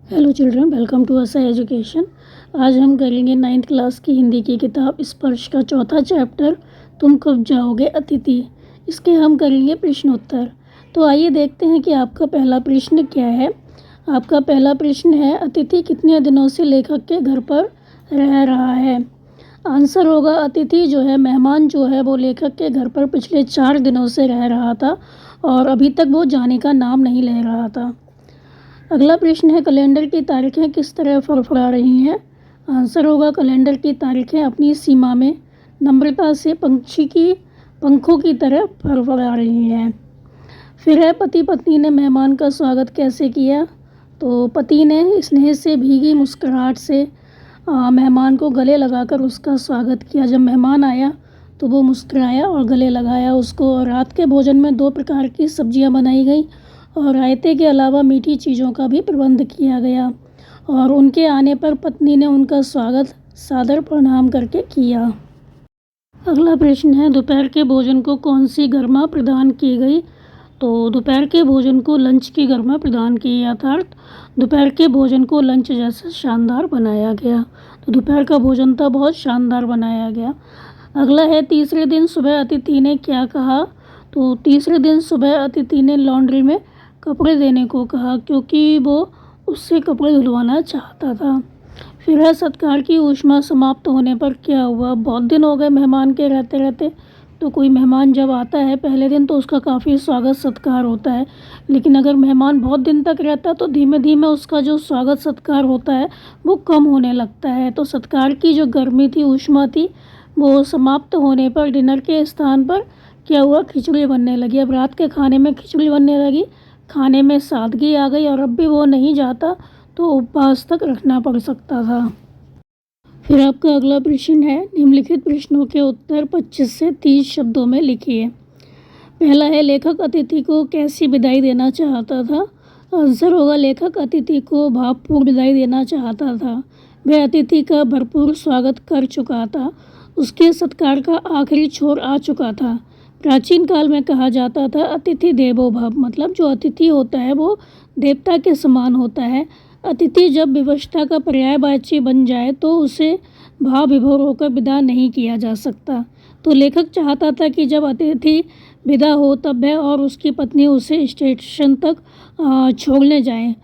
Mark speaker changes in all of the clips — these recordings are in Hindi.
Speaker 1: हेलो चिल्ड्रन, वेलकम टू असा एजुकेशन। आज हम करेंगे 9th क्लास की हिंदी की किताब स्पर्श का चौथा चैप्टर, तुम कब जाओगे अतिथि। इसके हम करेंगे प्रश्नोत्तर। तो आइए देखते हैं कि आपका पहला प्रश्न क्या है। आपका पहला प्रश्न है, अतिथि कितने दिनों से लेखक के घर पर रह रहा है। आंसर होगा अतिथि जो है, मेहमान जो है वो लेखक के घर पर पिछले 4 दिनों से रह रहा था और अभी तक वो जाने का नाम नहीं ले रहा था। अगला प्रश्न है, कैलेंडर की तारीखें किस तरह फड़फड़ा रही हैं। आंसर होगा कैलेंडर की तारीखें अपनी सीमा में नम्रता से पंछी की पंखों की तरह फड़फड़ा रही हैं। फिर है, पति पत्नी ने मेहमान का स्वागत कैसे किया। तो पति ने स्नेह से भीगी मुस्कुराहट से मेहमान को गले लगाकर उसका स्वागत किया। जब मेहमान आया तो वो मुस्कुराया और गले लगाया उसको। और रात के भोजन में 2 प्रकार की सब्जियां बनाई गई और रायते के अलावा मीठी चीज़ों का भी प्रबंध किया गया। और उनके आने पर पत्नी ने उनका स्वागत सादर प्रणाम करके किया। अगला प्रश्न है, दोपहर के भोजन को कौन सी गरिमा प्रदान की गई। तो दोपहर के भोजन को लंच की गरिमा प्रदान की, अर्थात दोपहर के भोजन को लंच जैसा शानदार बनाया गया। तो दोपहर का भोजन था बहुत शानदार बनाया गया। अगला है, तीसरे दिन सुबह अतिथि ने क्या कहा। तो तीसरे दिन सुबह अतिथि ने लॉन्ड्री में कपड़े देने को कहा क्योंकि वो उससे कपड़े धुलवाना चाहता था। फिर है, सत्कार की ऊष्मा समाप्त होने पर क्या हुआ। बहुत दिन हो गए मेहमान के रहते रहते, तो कोई मेहमान जब आता है पहले दिन तो उसका काफ़ी स्वागत सत्कार होता है, लेकिन अगर मेहमान बहुत दिन तक रहता तो धीमे धीमे उसका जो स्वागत सत्कार होता है वो कम होने लगता है। तो सत्कार की जो गर्मी थी, ऊष्मा थी, वो समाप्त होने पर डिनर के स्थान पर क्या हुआ, खिचड़ी बनने लगी। अब रात के खाने में खिचड़ी बनने लगी, खाने में सादगी आ गई और अब भी वो नहीं जाता तो उपवास तक रखना पड़ सकता था। फिर आपका अगला प्रश्न है, निम्नलिखित प्रश्नों के उत्तर 25 से 30 शब्दों में लिखिए। पहला है, लेखक अतिथि को कैसी विदाई देना चाहता था। आंसर होगा लेखक अतिथि को भावपूर्ण विदाई देना चाहता था। वह अतिथि का भरपूर स्वागत कर चुका था, उसके सत्कार का आखिरी छोर आ चुका था। प्राचीन काल में कहा जाता था अतिथि देवो भव, मतलब जो अतिथि होता है वो देवता के समान होता है। अतिथि जब विवशता का पर्यायवाची बन जाए तो उसे भाव विभोर होकर विदा नहीं किया जा सकता। तो लेखक चाहता था कि जब अतिथि विदा हो तब वह और उसकी पत्नी उसे स्टेशन तक छोड़ने जाएं।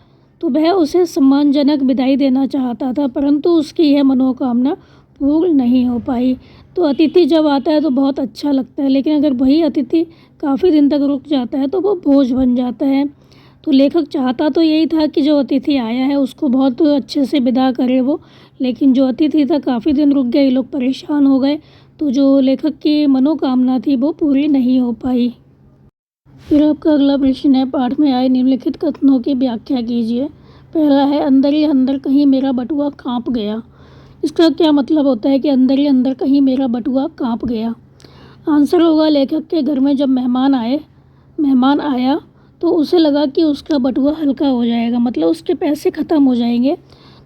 Speaker 1: तो वह उसे सम्मानजनक विदाई देना चाहता था, परंतु उसकी यह मनोकामना पूर्ण नहीं हो पाई। तो अतिथि जब आता है तो बहुत अच्छा लगता है, लेकिन अगर वही अतिथि काफ़ी दिन तक रुक जाता है तो वो बोझ बन जाता है। तो लेखक चाहता तो यही था कि जो अतिथि आया है उसको बहुत अच्छे से विदा करे वो, लेकिन जो अतिथि था काफ़ी दिन रुक गए, ये लोग परेशान हो गए, तो जो लेखक की मनोकामना थी वो पूरी नहीं हो पाई। फिर आपका अगला प्रश्न है, पाठ में आए निम्नलिखित कथनों की व्याख्या कीजिए। पहला है, अंदर ही अंदर कहीं मेरा बटुआ काँप गया। इसका क्या मतलब होता है कि अंदर ही अंदर कहीं मेरा बटुआ काँप गया। आंसर होगा लेखक के घर में जब मेहमान आया तो उसे लगा कि उसका बटुआ हल्का हो जाएगा, मतलब उसके पैसे ख़त्म हो जाएंगे।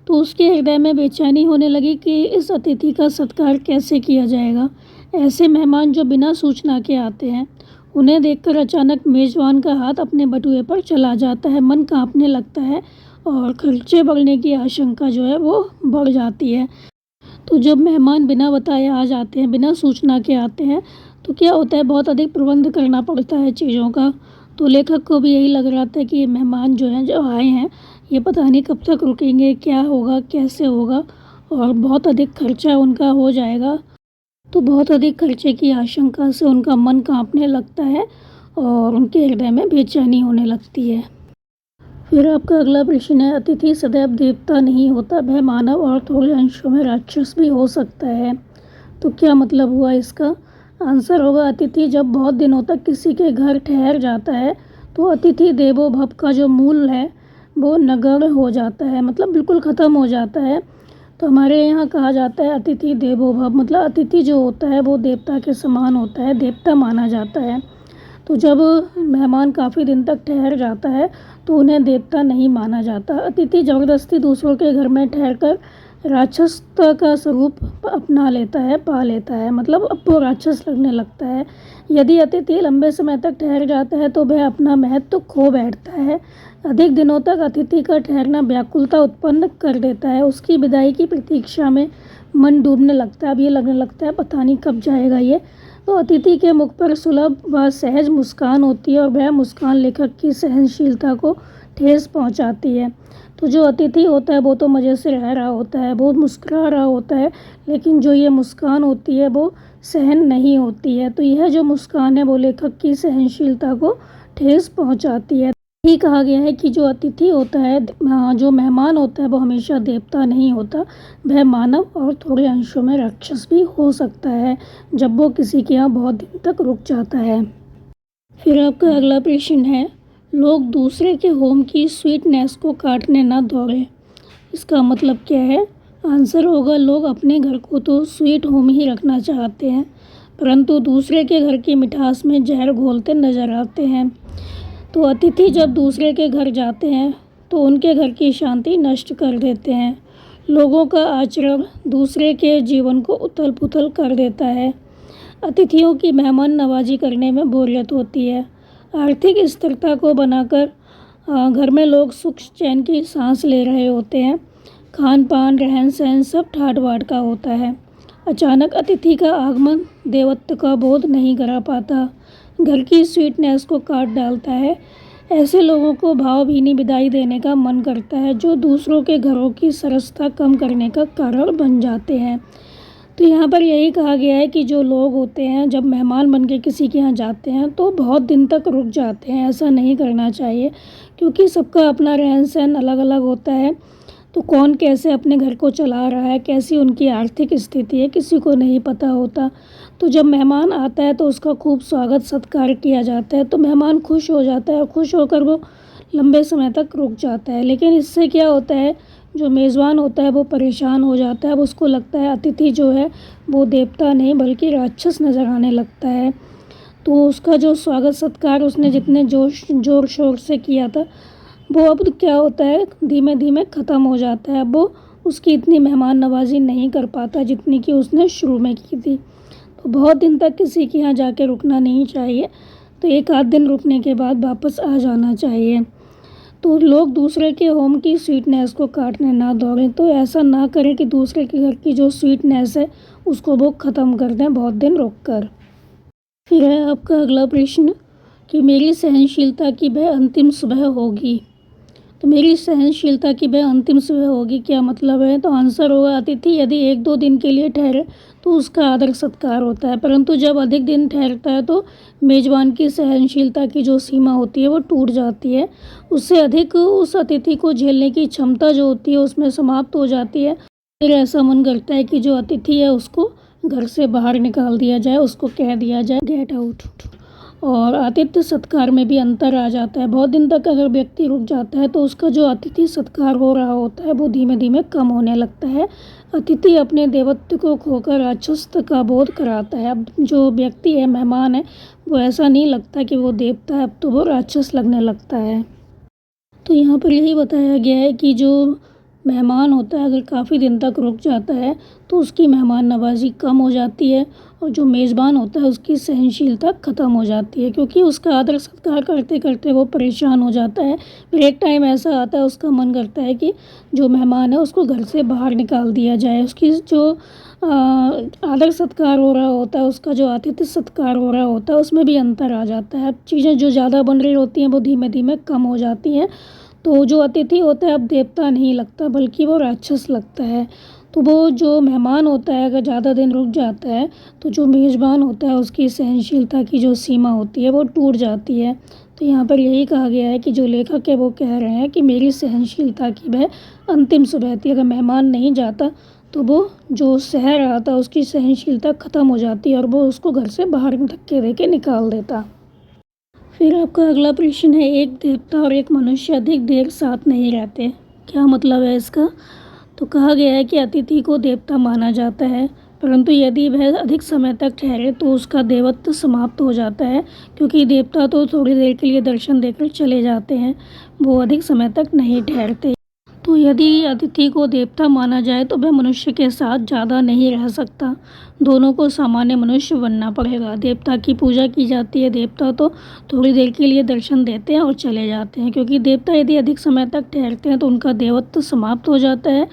Speaker 1: तो उसके हृदय में बेचैनी होने लगी कि इस अतिथि का सत्कार कैसे किया जाएगा। ऐसे मेहमान जो बिना सूचना के आते हैं, उन्हें देखकर अचानक मेज़बान का हाथ अपने बटुए पर चला जाता है, मन कांपने लगता है और खर्चे बढ़ने की आशंका जो है वो बढ़ जाती है। तो जब मेहमान बिना बताए आ जाते हैं, बिना सूचना के आते हैं, तो क्या होता है, बहुत अधिक प्रबंध करना पड़ता है चीज़ों का। तो लेखक को भी यही लग रहा था कि मेहमान जो हैं, जो आए हैं, ये पता नहीं कब तक रुकेंगे, क्या होगा, कैसे होगा, और बहुत अधिक खर्चा उनका हो जाएगा। तो बहुत अधिक खर्चे की आशंका से उनका मन कांपने लगता है और उनके हृदय में बेचैनी होने लगती है। फिर आपका अगला प्रश्न है, अतिथि सदैव देवता नहीं होता, वह मानव और थोड़े अंशों में राक्षस भी हो सकता है। तो क्या मतलब हुआ इसका। आंसर होगा, अतिथि जब बहुत दिनों तक किसी के घर ठहर जाता है तो अतिथि देवो भव का जो मूल है वो नगण्य हो जाता है, मतलब बिल्कुल ख़त्म हो जाता है। तो हमारे यहाँ कहा जाता है अतिथि देवो भव, मतलब अतिथि जो होता है वो देवता के समान होता है, देवता माना जाता है। तो जब मेहमान काफ़ी दिन तक ठहर जाता है तो उन्हें देवता नहीं माना जाता। अतिथि ज़बरदस्ती दूसरों के घर में ठहरकर राक्षसता का स्वरूप अपना लेता है, पा लेता है, मतलब अब वो राक्षस लगने लगता है। यदि अतिथि लंबे समय तक ठहर जाता है तो वह अपना महत्व खो बैठता है। अधिक दिनों तक अतिथि का ठहरना व्याकुलता उत्पन्न कर देता है। उसकी विदाई की प्रतीक्षा में मन डूबने लगता है। अब ये लगने लगता है पता नहीं कब जाएगा ये। तो अतिथि के मुख पर सुलभ व सहज मुस्कान होती है और वह मुस्कान लेखक की सहनशीलता को ठेस पहुंचाती है। तो जो अतिथि होता है वो तो मज़े से रह रहा होता है, वो मुस्कुरा रहा होता है, लेकिन जो ये मुस्कान होती है वो सहन नहीं होती है। तो यह जो मुस्कान है वो लेखक की सहनशीलता को ठेस पहुंचाती है। यही कहा गया है कि जो अतिथि होता है, जो मेहमान होता है, वो हमेशा देवता नहीं होता, वह मानव और थोड़े अंशों में राक्षस भी हो सकता है जब वो किसी के यहाँ बहुत दिन तक रुक जाता है। फिर आपका अगला प्रश्न है, लोग दूसरे के होम की स्वीटनेस को काटने ना दौड़े। इसका मतलब क्या है? आंसर होगा, लोग अपने घर को तो स्वीट होम ही रखना चाहते हैं, परंतु दूसरे के घर की मिठास में जहर घोलते नजर आते हैं। तो अतिथि जब दूसरे के घर जाते हैं तो उनके घर की शांति नष्ट कर देते हैं। लोगों का आचरण दूसरे के जीवन को उथल पुथल कर देता है। अतिथियों की मेहमान नवाजी करने में बोरियत होती है। आर्थिक स्थिरता को बनाकर घर में लोग सुख चैन की सांस ले रहे होते हैं। खान पान रहन सहन सब ठाट बाट का होता है। अचानक अतिथि का आगमन देवत्व का बोध नहीं करा पाता, घर की स्वीटनेस को काट डालता है। ऐसे लोगों को भावभीनी विदाई देने का मन करता है, जो दूसरों के घरों की सरसता कम करने का कारण बन जाते हैं। तो यहाँ पर यही कहा गया है कि जो लोग होते हैं जब मेहमान बन के किसी के यहाँ जाते हैं तो बहुत दिन तक रुक जाते हैं। ऐसा नहीं करना चाहिए, क्योंकि सबका अपना रहन सहन अलग अलग होता है। तो कौन कैसे अपने घर को चला रहा है, कैसी उनकी आर्थिक स्थिति है, किसी को नहीं पता होता। तो जब मेहमान आता है तो उसका खूब स्वागत सत्कार किया जाता है, तो मेहमान खुश हो जाता है और खुश होकर वो लंबे समय तक रुक जाता है। लेकिन इससे क्या होता है, जो मेज़बान होता है वो परेशान हो जाता है। अब उसको लगता है अतिथि जो है वो देवता नहीं बल्कि राक्षस नज़र आने लगता है। तो उसका जो स्वागत सत्कार उसने जितने ज़ोर शोर से किया था वो अब क्या होता है, धीमे धीमे ख़त्म हो जाता है। अब वो उसकी इतनी मेहमान नवाजी नहीं कर पाता जितनी कि उसने शुरू में की थी। तो बहुत दिन तक किसी के यहाँ जाके रुकना नहीं चाहिए, तो एक आध दिन रुकने के बाद वापस आ जाना चाहिए। तो लोग दूसरे के होम की स्वीटनेस को काटने ना दौड़ें। तो ऐसा ना करें कि दूसरे के घर की जो स्वीटनेस है उसको वो ख़त्म कर दें बहुत दिन रुक कर। फिर है आपका अगला प्रश्न कि मेरी सहनशीलता की वह अंतिम सुबह होगी। तो मेरी सहनशीलता की वह अंतिम सुबह होगी क्या मतलब है? तो आंसर होगा, अतिथि यदि एक दो दिन के लिए ठहरे तो उसका आदर सत्कार होता है, परंतु जब अधिक दिन ठहरता है तो मेज़बान की सहनशीलता की जो सीमा होती है वो टूट जाती है। उससे अधिक उस अतिथि को झेलने की क्षमता जो होती है उसमें समाप्त हो जाती है। फिर ऐसा मन करता है कि जो अतिथि है उसको घर से बाहर निकाल दिया जाए, उसको कह दिया जाए गेट आउट। और आतिथ्य सत्कार में भी अंतर आ जाता है। बहुत दिन तक अगर व्यक्ति रुक जाता है तो उसका जो अतिथि सत्कार हो रहा होता है वो धीमे धीमे कम होने लगता है। अतिथि अपने देवत्व को खोकर राक्षसत्व का बोध कराता है। अब जो व्यक्ति है, मेहमान है, वो ऐसा नहीं लगता कि वो देवता है, अब तो वो राक्षस लगने लगता है। तो यहाँ पर यही बताया गया है कि जो मेहमान होता है अगर काफ़ी दिन तक रुक जाता है तो उसकी मेहमान नवाजी कम हो जाती है और जो मेज़बान होता है उसकी सहनशीलता ख़त्म हो जाती है, क्योंकि उसका आदर सत्कार करते करते वो परेशान हो जाता है। फिर एक टाइम ऐसा आता है उसका मन करता है कि जो मेहमान है उसको घर से बाहर निकाल दिया जाए। उसकी जो आदर सत्कार हो रहा होता है, उसका जो आतिथ्य सत्कार हो रहा होता है उसमें भी अंतर आ जाता है। अब चीज़ें जो ज़्यादा बन रही होती हैं वो धीमे धीमे कम हो जाती हैं। तो जो अतिथि होता है अब देवता नहीं लगता बल्कि वो राक्षस लगता है। तो वो जो मेहमान होता है अगर ज़्यादा दिन रुक जाता है तो जो मेज़बान होता है उसकी सहनशीलता की जो सीमा होती है वो टूट जाती है। तो यहाँ पर यही कहा गया है कि जो लेखक है वो कह रहे हैं कि मेरी सहनशीलता की वह अंतिम सुबह थी। अगर मेहमान नहीं जाता तो वो जो सह रहा था उसकी सहनशीलता ख़त्म हो जाती और वो उसको घर से बाहर धक्के दे के निकाल देता। फिर आपका अगला प्रश्न है, एक देवता और एक मनुष्य अधिक देर साथ नहीं रहते, क्या मतलब है इसका? तो कहा गया है कि अतिथि को देवता माना जाता है, परंतु यदि वह अधिक समय तक ठहरे तो उसका देवत्व समाप्त हो जाता है, क्योंकि देवता तो थोड़ी देर के लिए दर्शन देकर चले जाते हैं, वो अधिक समय तक नहीं ठहरते। तो यदि अतिथि को देवता माना जाए तो वह मनुष्य के साथ ज़्यादा नहीं रह सकता, दोनों को सामान्य मनुष्य बनना पड़ेगा। देवता की पूजा की जाती है। देवता तो थोड़ी देर के लिए दर्शन देते हैं और चले जाते हैं, क्योंकि देवता यदि अधिक समय तक ठहरते हैं तो उनका देवत्व समाप्त हो जाता है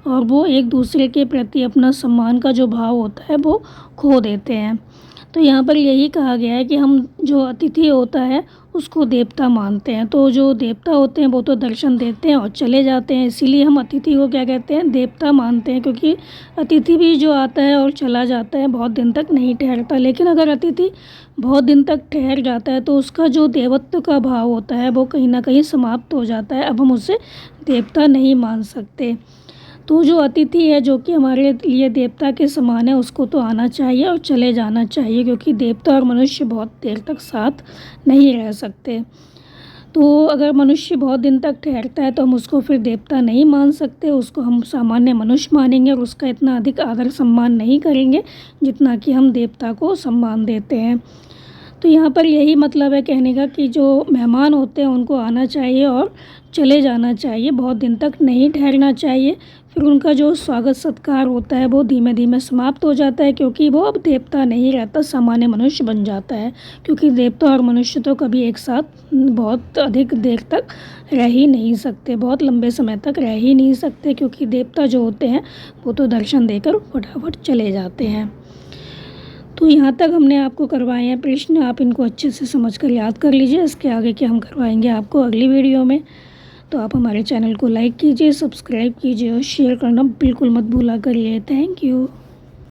Speaker 1: और वो एक दूसरे के प्रति अपना सम्मान का जो भाव होता है वो खो देते हैं। तो यहाँ पर यही कहा गया है कि हम जो अतिथि होता है उसको देवता मानते हैं। तो जो देवता होते हैं वो तो दर्शन देते हैं और चले जाते हैं, इसीलिए हम अतिथि को क्या कहते हैं, देवता मानते हैं। क्योंकि अतिथि भी जो आता है और चला जाता है, बहुत दिन तक नहीं ठहरता। लेकिन अगर अतिथि बहुत दिन तक ठहर जाता है तो उसका जो देवत्व का भाव होता है वो कहीं ना कहीं समाप्त हो जाता है। अब हम उसे देवता नहीं मान सकते। तो जो अतिथि है जो कि हमारे लिए देवता के समान है, उसको तो आना चाहिए और चले जाना चाहिए, क्योंकि देवता और मनुष्य बहुत देर तक साथ नहीं रह सकते। तो अगर मनुष्य बहुत दिन तक ठहरता है तो हम उसको फिर देवता नहीं मान सकते, उसको हम सामान्य मनुष्य मानेंगे और उसका इतना अधिक आदर सम्मान नहीं करेंगे जितना कि हम देवता को सम्मान देते हैं। तो यहाँ पर यही मतलब है कहने का कि जो मेहमान होते हैं उनको आना चाहिए और चले जाना चाहिए, बहुत दिन तक नहीं ठहरना चाहिए। फिर उनका जो स्वागत सत्कार होता है वो धीमे धीमे समाप्त हो जाता है, क्योंकि वो अब देवता नहीं रहता, सामान्य मनुष्य बन जाता है। क्योंकि देवता और मनुष्य तो कभी एक साथ बहुत अधिक देर तक रह ही नहीं सकते, बहुत लंबे समय तक रह ही नहीं सकते, क्योंकि देवता जो होते हैं वो तो दर्शन देकर फटाफट चले जाते हैं। तो यहाँ तक हमने आपको करवाए हैं प्रश्न, आप इनको अच्छे से समझकर याद कर लीजिए। इसके आगे के हम करवाएंगे आपको अगली वीडियो में। तो आप हमारे चैनल को लाइक कीजिए, सब्सक्राइब कीजिए और शेयर करना बिल्कुल मत भूला करिए। Thank you.